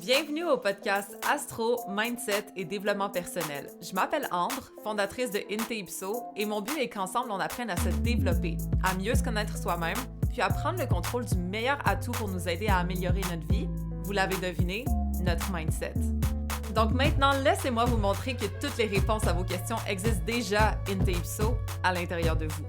Bienvenue au podcast Astro, Mindset et Développement personnel. Je m'appelle Ambre, fondatrice de Inte-Ipso, et mon but est qu'ensemble on apprenne à se développer, à mieux se connaître soi-même, puis à prendre le contrôle du meilleur atout pour nous aider à améliorer notre vie. Vous l'avez deviné, notre mindset. Donc maintenant, laissez-moi vous montrer que toutes les réponses à vos questions existent déjà Inte-Ipso à l'intérieur de vous.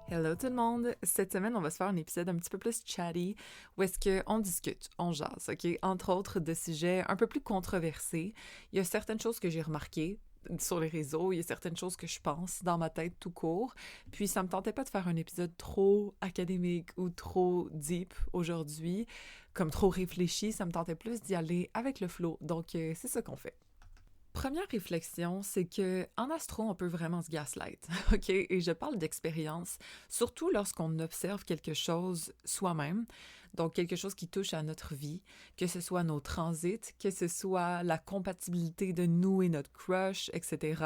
Hello tout le monde! Cette semaine, on va se faire un épisode un petit peu plus chatty où est-ce qu'on discute, on jase, OK? Entre autres, de sujets un peu plus controversés. Il y a certaines choses que j'ai remarquées sur les réseaux, il y a certaines choses que je pense dans ma tête tout court, puis ça me tentait pas de faire un épisode trop académique ou trop deep aujourd'hui, comme trop réfléchi, ça me tentait plus d'y aller avec le flow, donc c'est ça qu'on fait. Première réflexion, c'est que en astro, on peut vraiment se gaslight, OK? Et je parle d'expérience, surtout lorsqu'on observe quelque chose soi-même, donc quelque chose qui touche à notre vie, que ce soit nos transits, que ce soit la compatibilité de nous et notre crush, etc.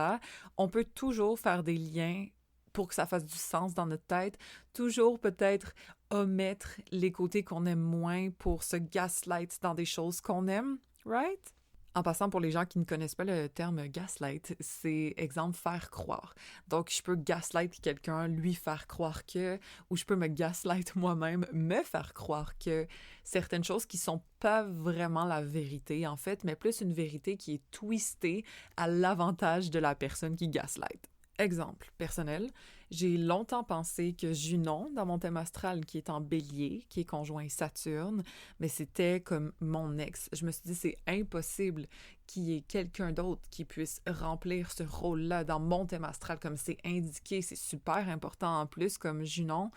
On peut toujours faire des liens pour que ça fasse du sens dans notre tête, toujours peut-être omettre les côtés qu'on aime moins pour se gaslight dans des choses qu'on aime, right? En passant, pour les gens qui ne connaissent pas le terme gaslight, c'est exemple faire croire. Donc, je peux gaslight quelqu'un, lui faire croire que, ou je peux me gaslight moi-même, me faire croire que certaines choses qui sont pas vraiment la vérité, en fait, mais plus une vérité qui est twistée à l'avantage de la personne qui gaslight. Exemple personnel, j'ai longtemps pensé que Junon, dans mon thème astral qui est en Bélier, qui est conjoint Saturne, mais c'était comme mon ex. Je me suis dit, c'est impossible qu'il y ait quelqu'un d'autre qui puisse remplir ce rôle-là dans mon thème astral, comme c'est indiqué, c'est super important en plus, comme Junon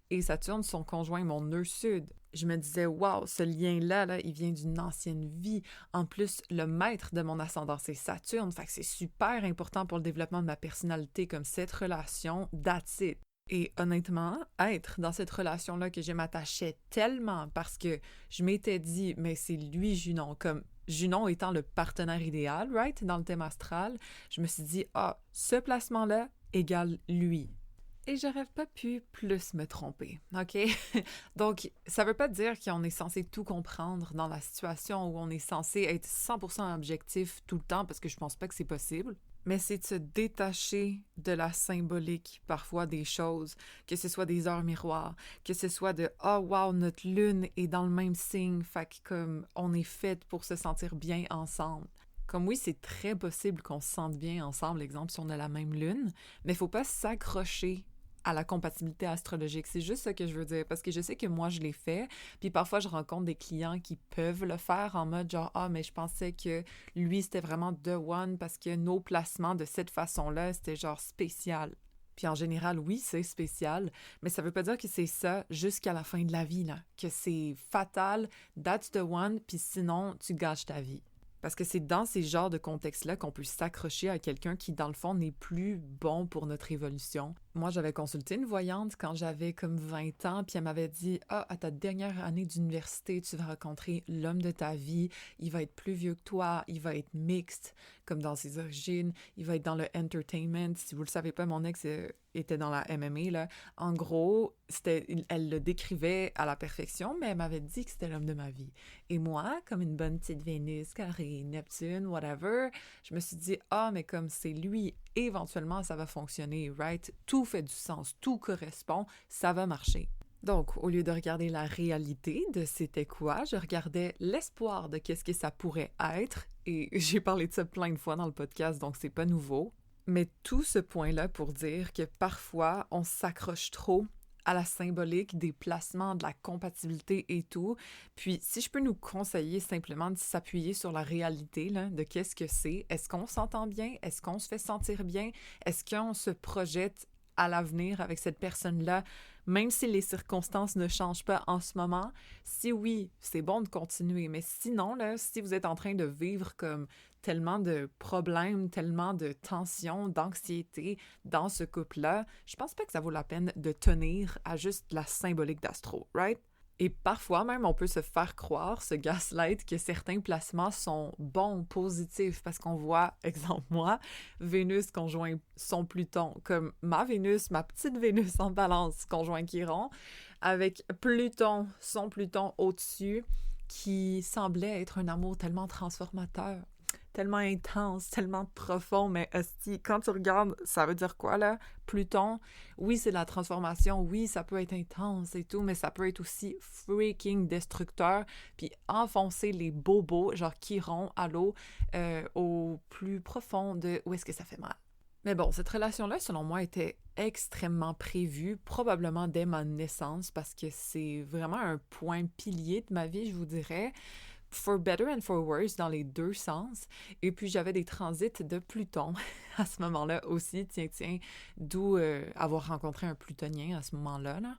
et Saturne sont conjoints mon nœud sud. Je me disais, waouh, ce lien-là, là, il vient d'une ancienne vie. En plus, le maître de mon ascendant, c'est Saturne. Fait que c'est super important pour le développement de ma personnalité, comme cette relation, that's it. Et honnêtement, être dans cette relation-là que je m'attachais tellement parce que je m'étais dit, mais c'est lui, Junon, comme Junon étant le partenaire idéal, right, dans le thème astral, je me suis dit, ce placement-là égale lui. Et j'aurais pas pu plus me tromper, OK? Donc, ça veut pas dire qu'on est censé tout comprendre dans la situation où on est censé être 100% objectif tout le temps, parce que je pense pas que c'est possible. Mais c'est de se détacher de la symbolique, parfois, des choses, que ce soit des heures miroirs, que ce soit de « Oh, wow, notre lune est dans le même signe, fait que comme on est fait pour se sentir bien ensemble. » Comme oui, c'est très possible qu'on se sente bien ensemble, exemple, si on a la même lune, mais il faut pas s'accrocher à la compatibilité astrologique. C'est juste ça que je veux dire, parce que je sais que moi, je l'ai fait, puis parfois, je rencontre des clients qui peuvent le faire en mode genre « Ah, mais je pensais que lui, c'était vraiment the one parce que nos placements de cette façon-là, c'était genre spécial. » Puis en général, oui, c'est spécial, mais ça veut pas dire que c'est ça jusqu'à la fin de la vie, là, que c'est fatal, that's the one, puis sinon, tu gâches ta vie. Parce que c'est dans ces genres de contextes-là qu'on peut s'accrocher à quelqu'un qui, dans le fond, n'est plus bon pour notre évolution. Moi, j'avais consulté une voyante quand j'avais comme 20 ans, puis elle m'avait dit « Ah, à ta dernière année d'université, tu vas rencontrer l'homme de ta vie, il va être plus vieux que toi, il va être mixte, comme dans ses origines, il va être dans le entertainment. » Si vous le savez pas, mon ex était dans la MMA, là. En gros, elle le décrivait à la perfection, mais elle m'avait dit que c'était l'homme de ma vie. Et moi, comme une bonne petite Vénus, carré, Neptune, whatever, je me suis dit « Ah, mais comme c'est lui, éventuellement, ça va fonctionner, right? Tout fait du sens, tout correspond, ça va marcher. » Donc, au lieu de regarder la réalité de c'était quoi, je regardais l'espoir de qu'est-ce que ça pourrait être. Et j'ai parlé de ça plein de fois dans le podcast, donc c'est pas nouveau. Mais tout ce point-là pour dire que parfois, on s'accroche trop à la symbolique des placements, de la compatibilité et tout. Puis, si je peux nous conseiller simplement de s'appuyer sur la réalité là, de qu'est-ce que c'est, est-ce qu'on s'entend bien? Est-ce qu'on se fait sentir bien? Est-ce qu'on se projette à l'avenir avec cette personne-là, même si les circonstances ne changent pas en ce moment? Si oui, c'est bon de continuer, mais sinon, là, si vous êtes en train de vivre comme tellement de problèmes, tellement de tensions, d'anxiété dans ce couple-là, je pense pas que ça vaut la peine de tenir à juste la symbolique d'astro, right? Et parfois même, on peut se faire croire, se gaslight, que certains placements sont bons, positifs, parce qu'on voit, exemple moi, Vénus conjoint son Pluton, comme ma Vénus, ma petite Vénus en balance conjoint Chiron, avec Pluton, son Pluton au-dessus, qui semblait être un amour tellement transformateur, tellement intense, tellement profond, mais hostie, quand tu regardes, ça veut dire quoi là? Pluton, oui, c'est la transformation, oui, ça peut être intense et tout, mais ça peut être aussi freaking destructeur, puis enfoncer les bobos, genre Chiron, à l'eau, au plus profond de où est-ce que ça fait mal. Mais bon, cette relation-là, selon moi, était extrêmement prévue, probablement dès ma naissance, parce que c'est vraiment un point pilier de ma vie, je vous dirais, for better and for worse, dans les deux sens. Et puis, j'avais des transits de Pluton à ce moment-là aussi, tiens, d'où avoir rencontré un plutonien à ce moment-là, là.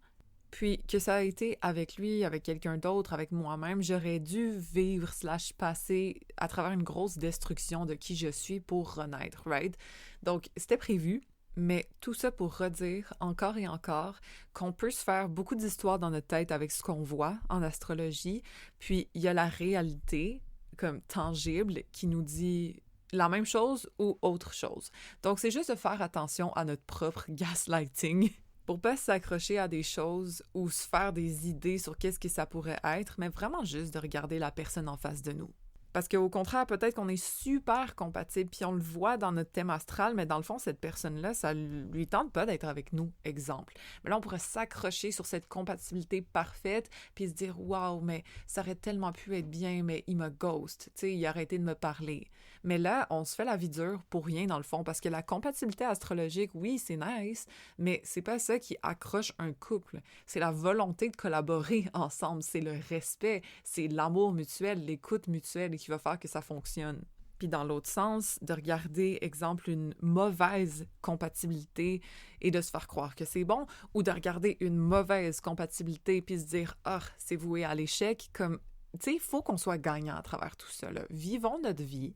Puis que ça a été avec lui, avec quelqu'un d'autre, avec moi-même, j'aurais dû vivre / passer à travers une grosse destruction de qui je suis pour renaître, right? Donc, c'était prévu, mais tout ça pour redire encore et encore qu'on peut se faire beaucoup d'histoires dans notre tête avec ce qu'on voit en astrologie, puis il y a la réalité comme tangible qui nous dit la même chose ou autre chose. Donc, c'est juste de faire attention à notre propre gaslighting pour pas s'accrocher à des choses ou se faire des idées sur qu'est-ce que ça pourrait être, mais vraiment juste de regarder la personne en face de nous. Parce qu'au contraire, peut-être qu'on est super compatibles, puis on le voit dans notre thème astral, mais dans le fond, cette personne-là, ça lui tente pas d'être avec nous, exemple. Mais là, on pourrait s'accrocher sur cette compatibilité parfaite, puis se dire « Wow, mais ça aurait tellement pu être bien, mais il me ghost, tu sais, il a arrêté de me parler. » Mais là, on se fait la vie dure pour rien, dans le fond, parce que la compatibilité astrologique, oui, c'est nice, mais c'est pas ça qui accroche un couple. C'est la volonté de collaborer ensemble, c'est le respect, c'est l'amour mutuel, l'écoute mutuelle qui va faire que ça fonctionne. Puis dans l'autre sens, de regarder, exemple, une mauvaise compatibilité et de se faire croire que c'est bon, ou de regarder une mauvaise compatibilité puis se dire « Ah, c'est voué à l'échec », comme tu sais, il faut qu'on soit gagnant à travers tout ça, là. Vivons notre vie,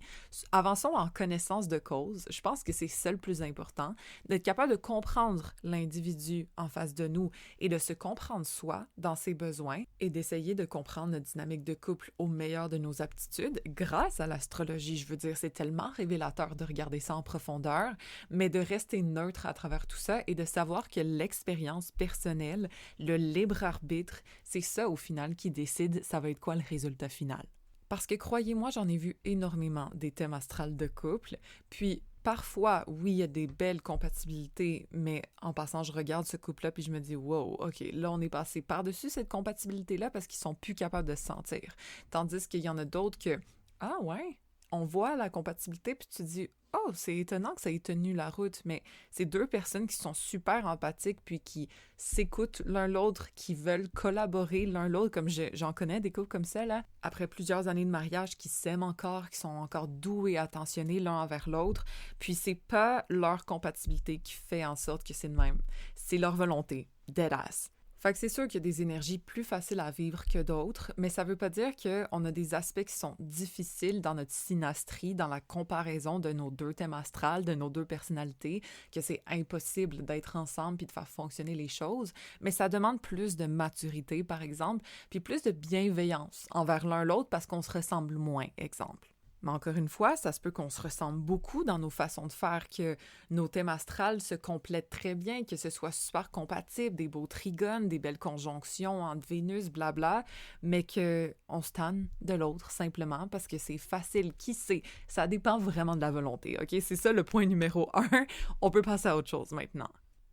avançons en connaissance de cause. Je pense que c'est ça le plus important, d'être capable de comprendre l'individu en face de nous et de se comprendre soi dans ses besoins et d'essayer de comprendre notre dynamique de couple au meilleur de nos aptitudes grâce à l'astrologie. Je veux dire, c'est tellement révélateur de regarder ça en profondeur, mais de rester neutre à travers tout ça et de savoir que l'expérience personnelle, le libre arbitre, c'est ça au final qui décide ça va être quoi le résultat final. Parce que croyez-moi, j'en ai vu énormément des thèmes astrales de couple, puis parfois, oui, il y a des belles compatibilités, mais en passant, je regarde ce couple-là puis je me dis « Wow, OK, là, on est passé par-dessus cette compatibilité-là parce qu'ils sont plus capables de se sentir. » Tandis qu'il y en a d'autres que « Ah ouais, on voit la compatibilité puis tu te dis « Oh, c'est étonnant que ça ait tenu la route. » Mais c'est deux personnes qui sont super empathiques puis qui s'écoutent l'un l'autre, qui veulent collaborer l'un l'autre, comme j'en connais des couples comme ça, là, après plusieurs années de mariage, qui s'aiment encore, qui sont encore doux et attentionnés l'un envers l'autre. Puis c'est pas leur compatibilité qui fait en sorte que c'est de même. C'est leur volonté. Deadass. Fait que c'est sûr qu'il y a des énergies plus faciles à vivre que d'autres, mais ça veut pas dire qu'on a des aspects qui sont difficiles dans notre synastrie, dans la comparaison de nos deux thèmes astrales, de nos deux personnalités, que c'est impossible d'être ensemble puis de faire fonctionner les choses, mais ça demande plus de maturité, par exemple, puis plus de bienveillance envers l'un l'autre parce qu'on se ressemble moins, exemple. Mais encore une fois, ça se peut qu'on se ressemble beaucoup dans nos façons de faire, que nos thèmes astrales se complètent très bien, que ce soit super compatible, des beaux trigones, des belles conjonctions entre Vénus, blabla, mais qu'on se tanne de l'autre simplement parce que c'est facile. Qui sait? Ça dépend vraiment de la volonté, OK? C'est ça le point numéro 1. On peut passer à autre chose maintenant.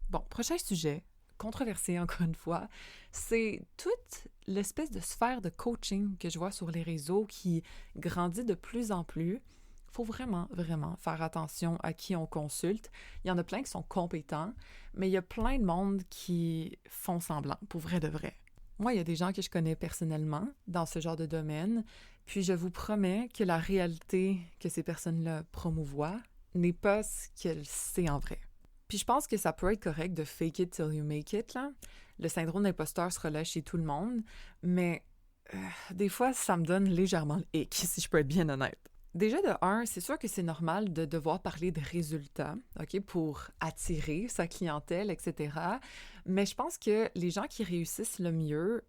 Bon, prochain sujet, controversé encore une fois, c'est toute l'espèce de sphère de coaching que je vois sur les réseaux qui grandit de plus en plus. Il faut vraiment, vraiment faire attention à qui on consulte. Il y en a plein qui sont compétents, mais il y a plein de monde qui font semblant, pour vrai de vrai. Moi, il y a des gens que je connais personnellement dans ce genre de domaine, puis je vous promets que la réalité que ces personnes-là promouvoient n'est pas ce qu'elles c'est en vrai. Puis je pense que ça peut être correct de fake it till you make it, là. Le syndrome d'imposteur se relève chez tout le monde, mais des fois, ça me donne légèrement le hic, si je peux être bien honnête. Déjà, de un, c'est sûr que c'est normal de devoir parler de résultats, OK, pour attirer sa clientèle, etc. Mais je pense que les gens qui réussissent le mieux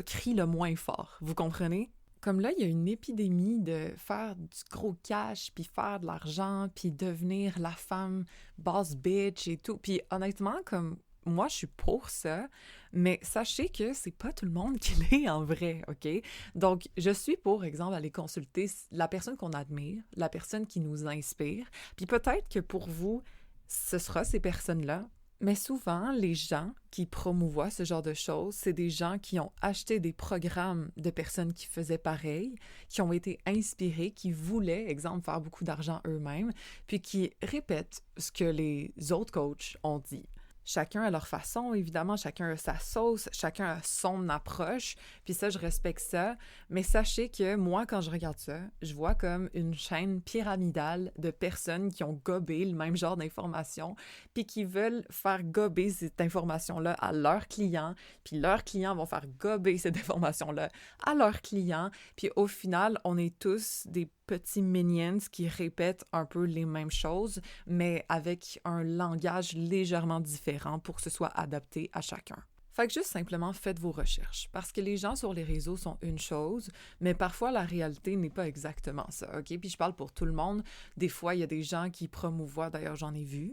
crie le moins fort. Vous comprenez? Comme là, il y a une épidémie de faire du gros cash, puis faire de l'argent, puis devenir la femme boss bitch et tout. Puis honnêtement, comme moi, je suis pour ça, mais sachez que c'est pas tout le monde qui l'est en vrai, OK? Donc, je suis pour exemple aller consulter la personne qu'on admire, la personne qui nous inspire, puis peut-être que pour vous, ce sera ces personnes-là. Mais souvent, les gens qui promouvoient ce genre de choses, c'est des gens qui ont acheté des programmes de personnes qui faisaient pareil, qui ont été inspirés, qui voulaient, exemple, faire beaucoup d'argent eux-mêmes, puis qui répètent ce que les autres coachs ont dit. Chacun a leur façon, évidemment, chacun a sa sauce, chacun a son approche, puis ça, je respecte ça, mais sachez que moi, quand je regarde ça, je vois comme une chaîne pyramidale de personnes qui ont gobé le même genre d'informations, puis qui veulent faire gober cette information-là à leurs clients, puis leurs clients vont faire gober cette information-là à leurs clients, puis au final, on est tous des petits minions qui répètent un peu les mêmes choses, mais avec un langage légèrement différent pour que ce soit adapté à chacun. Fait que juste simplement faites vos recherches, parce que les gens sur les réseaux sont une chose, mais parfois la réalité n'est pas exactement ça, OK? Puis je parle pour tout le monde. Des fois, il y a des gens qui promouvoient, d'ailleurs j'en ai vu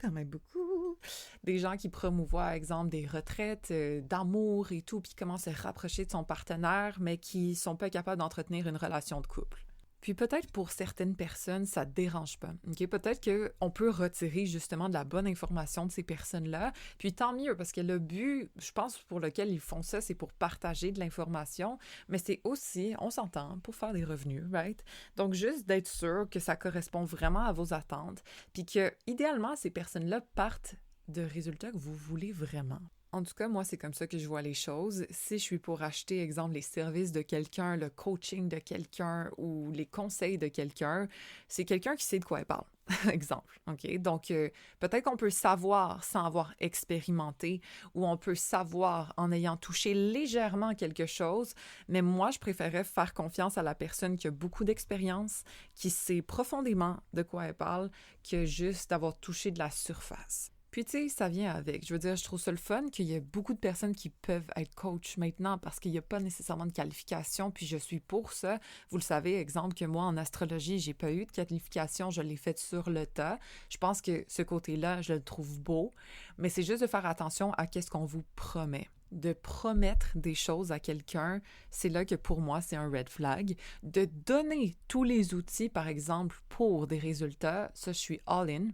quand même beaucoup, des gens qui promouvoient, exemple, des retraites d'amour et tout, puis comment se rapprocher de son partenaire, mais qui sont pas capables d'entretenir une relation de couple. Puis peut-être pour certaines personnes, ça ne dérange pas. Okay? Peut-être qu'on peut retirer justement de la bonne information de ces personnes-là. Puis tant mieux, parce que le but, je pense, pour lequel ils font ça, c'est pour partager de l'information, mais c'est aussi, on s'entend, pour faire des revenus, right? Donc juste d'être sûr que ça correspond vraiment à vos attentes, puis que idéalement, ces personnes-là partent de résultats que vous voulez vraiment. En tout cas, moi, c'est comme ça que je vois les choses. Si je suis pour acheter, exemple, les services de quelqu'un, le coaching de quelqu'un ou les conseils de quelqu'un, c'est quelqu'un qui sait de quoi il parle. Exemple, OK? Donc, peut-être qu'on peut savoir sans avoir expérimenté ou on peut savoir en ayant touché légèrement quelque chose, mais moi, je préférais faire confiance à la personne qui a beaucoup d'expérience, qui sait profondément de quoi elle parle, que juste d'avoir touché de la surface. Puis, tu sais, ça vient avec. Je veux dire, je trouve ça le fun qu'il y a beaucoup de personnes qui peuvent être coach maintenant parce qu'il n'y a pas nécessairement de qualification, puis je suis pour ça. Vous le savez, exemple, que moi, en astrologie, j'ai pas eu de qualification, je l'ai faite sur le tas. Je pense que ce côté-là, je le trouve beau, mais c'est juste de faire attention à qu'est-ce qu'on vous promet. De promettre des choses à quelqu'un, c'est là que pour moi, c'est un red flag. De donner tous les outils, par exemple, pour des résultats, ça, je suis all-in.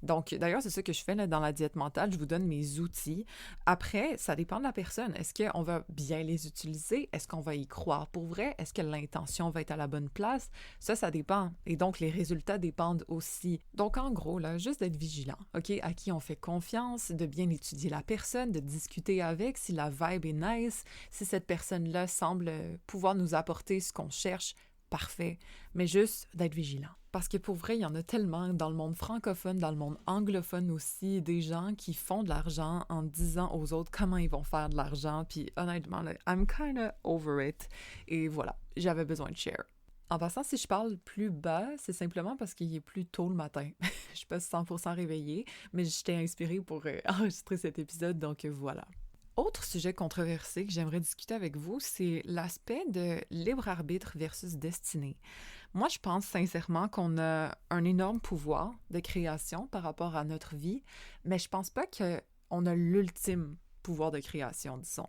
Donc, d'ailleurs, c'est ça que je fais là, dans la diète mentale. Je vous donne mes outils. Après, ça dépend de la personne. Est-ce qu'on va bien les utiliser? Est-ce qu'on va y croire pour vrai? Est-ce que l'intention va être à la bonne place? Ça dépend. Et donc, les résultats dépendent aussi. Donc, en gros, là, juste d'être vigilant, OK? À qui on fait confiance, de bien étudier la personne, de discuter avec, si la vibe est nice, si cette personne-là semble pouvoir nous apporter ce qu'on cherche, parfait. Mais juste d'être vigilant. Parce que pour vrai, il y en a tellement dans le monde francophone, dans le monde anglophone aussi, des gens qui font de l'argent en disant aux autres comment ils vont faire de l'argent. Puis honnêtement, là, I'm kinda over it. Et voilà, j'avais besoin de share. En passant, si je parle plus bas, c'est simplement parce qu'il est plus tôt le matin. Je suis pas 100% réveillée, mais j'étais inspirée pour enregistrer cet épisode, donc voilà. Autre sujet controversé que j'aimerais discuter avec vous, c'est l'aspect de libre arbitre versus destinée. Moi, je pense sincèrement qu'on a un énorme pouvoir de création par rapport à notre vie, mais je pense pas qu'on a l'ultime pouvoir de création, disons.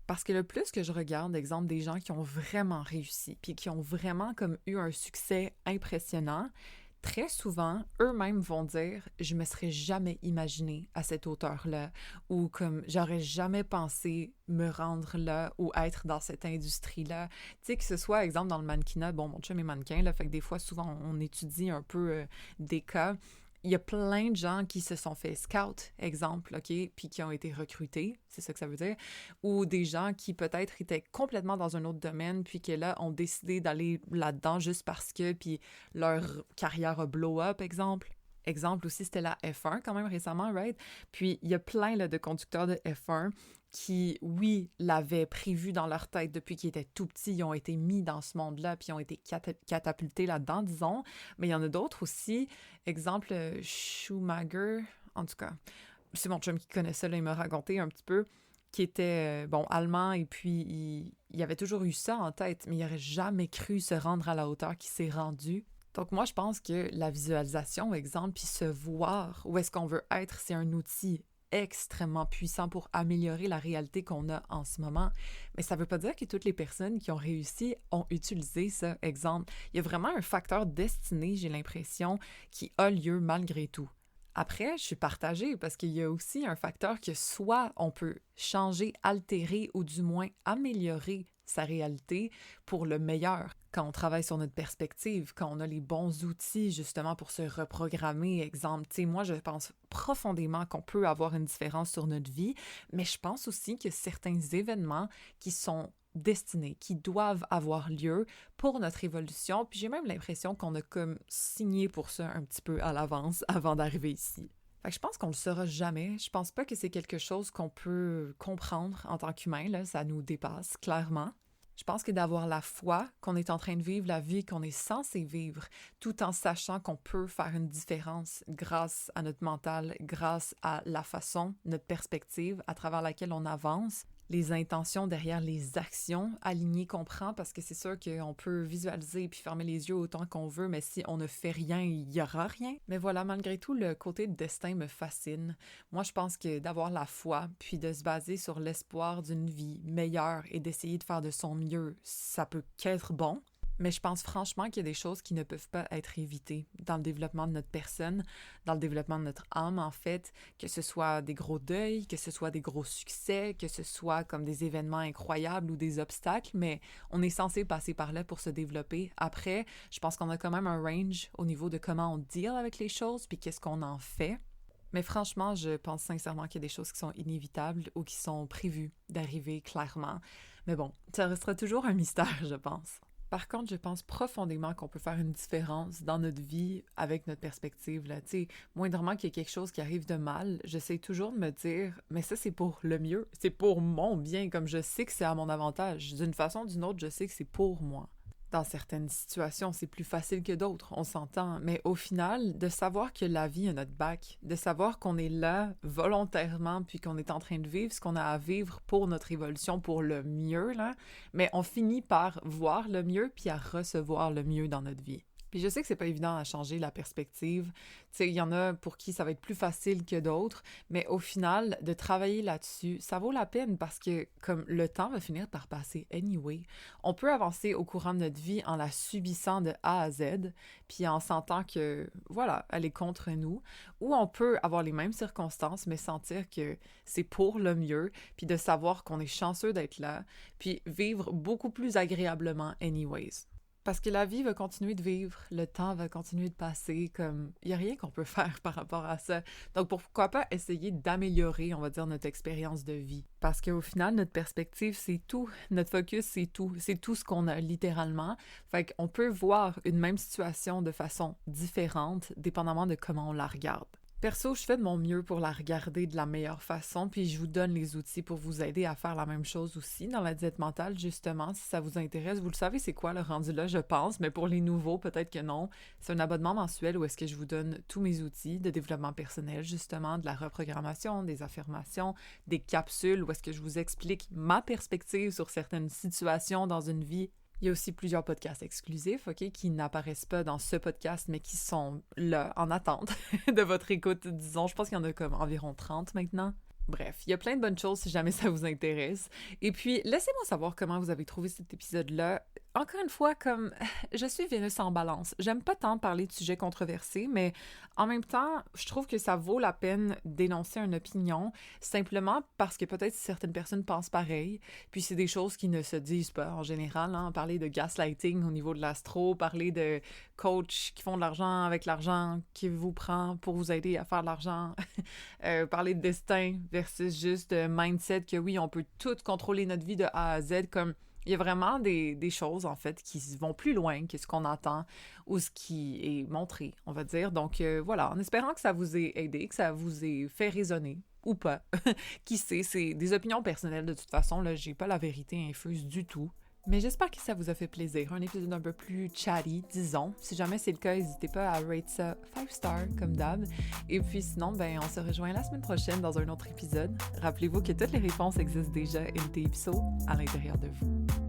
Parce que le plus que je regarde, exemple, des gens qui ont vraiment réussi, puis qui ont vraiment comme eu un succès impressionnant, très souvent, eux-mêmes vont dire « je me serais jamais imaginé à cette hauteur-là » ou comme « j'aurais jamais pensé me rendre là ou être dans cette industrie-là ». Tu sais, que ce soit, exemple, dans le mannequinat, bon, mon chum est mannequin, là, fait que des fois, souvent, on étudie un peu des cas. Il y a plein de gens qui se sont fait scout, exemple, OK, puis qui ont été recrutés, c'est ça que ça veut dire, ou des gens qui peut-être étaient complètement dans un autre domaine, puis qui là ont décidé d'aller là-dedans juste parce que, puis leur carrière a blow up, exemple. Exemple aussi, c'était la F1 quand même récemment, right? Puis il y a plein là, de conducteurs de F1 qui, oui, l'avaient prévu dans leur tête depuis qu'ils étaient tout petits, ils ont été mis dans ce monde-là, puis ils ont été catapultés là-dedans, disons. Mais il y en a d'autres aussi. Exemple, Schumacher, en tout cas, c'est mon chum qui connaît ça, là, il m'a raconté un petit peu. qui était, allemand, et puis il avait toujours eu ça en tête, mais il n'aurait jamais cru se rendre à la hauteur qu'il s'est rendu. Donc moi, je pense que la visualisation, exemple, puis se voir où est-ce qu'on veut être, c'est un outil extrêmement puissant pour améliorer la réalité qu'on a en ce moment. Mais ça ne veut pas dire que toutes les personnes qui ont réussi ont utilisé ça. Exemple, il y a vraiment un facteur destiné, j'ai l'impression, qui a lieu malgré tout. Après, je suis partagée parce qu'il y a aussi un facteur que soit on peut changer, altérer ou du moins améliorer sa réalité pour le meilleur. Quand on travaille sur notre perspective, quand on a les bons outils justement pour se reprogrammer, exemple, tu sais, moi je pense profondément qu'on peut avoir une différence sur notre vie, mais je pense aussi que certains événements qui sont destinés, qui doivent avoir lieu pour notre évolution, puis j'ai même l'impression qu'on a comme signé pour ça un petit peu à l'avance avant d'arriver ici. Fait que je pense qu'on le saura jamais. Je pense pas que c'est quelque chose qu'on peut comprendre en tant qu'humain, là, ça nous dépasse, clairement. Je pense que d'avoir la foi qu'on est en train de vivre la vie qu'on est censé vivre, tout en sachant qu'on peut faire une différence grâce à notre mental, grâce à la façon, notre perspective à travers laquelle on avance, les intentions derrière les actions alignées qu'on prend, parce que c'est sûr qu'on peut visualiser puis fermer les yeux autant qu'on veut, mais si on ne fait rien, il n'y aura rien. Mais voilà, malgré tout, le côté de destin me fascine. Moi, je pense que d'avoir la foi, puis de se baser sur l'espoir d'une vie meilleure et d'essayer de faire de son mieux, ça peut qu'être bon. Mais je pense franchement qu'il y a des choses qui ne peuvent pas être évitées dans le développement de notre personne, dans le développement de notre âme, en fait, que ce soit des gros deuils, que ce soit des gros succès, que ce soit comme des événements incroyables ou des obstacles, mais on est censé passer par là pour se développer. Après, je pense qu'on a quand même un range au niveau de comment on deal avec les choses, puis qu'est-ce qu'on en fait. Mais franchement, je pense sincèrement qu'il y a des choses qui sont inévitables ou qui sont prévues d'arriver clairement. Mais bon, ça restera toujours un mystère, je pense. Par contre, je pense profondément qu'on peut faire une différence dans notre vie avec notre perspective, là. Tu sais, moindrement qu'il y ait quelque chose qui arrive de mal, j'essaie toujours de me dire, mais ça, c'est pour le mieux. C'est pour mon bien, comme je sais que c'est à mon avantage. D'une façon ou d'une autre, je sais que c'est pour moi. Dans certaines situations, c'est plus facile que d'autres, on s'entend, mais au final, de savoir que la vie a notre bac, de savoir qu'on est là volontairement puis qu'on est en train de vivre ce qu'on a à vivre pour notre évolution, pour le mieux, là, mais on finit par voir le mieux puis à recevoir le mieux dans notre vie. Puis je sais que c'est pas évident à changer la perspective. Tu sais, il y en a pour qui ça va être plus facile que d'autres, mais au final, de travailler là-dessus, ça vaut la peine parce que comme le temps va finir par passer anyway, on peut avancer au courant de notre vie en la subissant de A à Z, puis en sentant que, voilà, elle est contre nous, ou on peut avoir les mêmes circonstances, mais sentir que c'est pour le mieux, puis de savoir qu'on est chanceux d'être là, puis vivre beaucoup plus agréablement anyways. Parce que la vie va continuer de vivre, le temps va continuer de passer, comme il n'y a rien qu'on peut faire par rapport à ça. Donc pourquoi pas essayer d'améliorer, on va dire, notre expérience de vie. Parce qu'au final, notre perspective, c'est tout. Notre focus, c'est tout ce qu'on a littéralement. Fait qu'on peut voir une même situation de façon différente, dépendamment de comment on la regarde. Perso, je fais de mon mieux pour la regarder de la meilleure façon, puis je vous donne les outils pour vous aider à faire la même chose aussi dans la diète mentale, justement, si ça vous intéresse. Vous le savez, c'est quoi le rendu là, je pense, mais pour les nouveaux, peut-être que non. C'est un abonnement mensuel où est-ce que je vous donne tous mes outils de développement personnel, justement, de la reprogrammation, des affirmations, des capsules où est-ce que je vous explique ma perspective sur certaines situations dans une vie. Il y a aussi plusieurs podcasts exclusifs, OK, qui n'apparaissent pas dans ce podcast, mais qui sont là, en attente de votre écoute, disons. Je pense qu'il y en a comme environ 30 maintenant. Bref, il y a plein de bonnes choses si jamais ça vous intéresse. Et puis, laissez-moi savoir comment vous avez trouvé cet épisode-là. Encore une fois, comme je suis Vénus en balance, j'aime pas tant parler de sujets controversés, mais en même temps, je trouve que ça vaut la peine d'énoncer une opinion, simplement parce que peut-être certaines personnes pensent pareil, puis c'est des choses qui ne se disent pas en général, hein. Parler de gaslighting au niveau de l'astro, parler de coachs qui font de l'argent avec l'argent qui vous prend pour vous aider à faire de l'argent, parler de destin versus juste de mindset que oui, on peut tout contrôler notre vie de A à Z, comme il y a vraiment des choses, en fait, qui vont plus loin que ce qu'on entend ou ce qui est montré, on va dire. Donc, voilà, en espérant que ça vous ait aidé, que ça vous ait fait résonner, ou pas. Qui sait, c'est des opinions personnelles de toute façon, là, j'ai pas la vérité infuse du tout. Mais j'espère que ça vous a fait plaisir. Un épisode un peu plus chatty, disons. Si jamais c'est le cas, n'hésitez pas à rate ça 5 stars, comme d'hab. Et puis sinon, on se rejoint la semaine prochaine dans un autre épisode. Rappelez-vous que toutes les réponses existent déjà in the episode à l'intérieur de vous.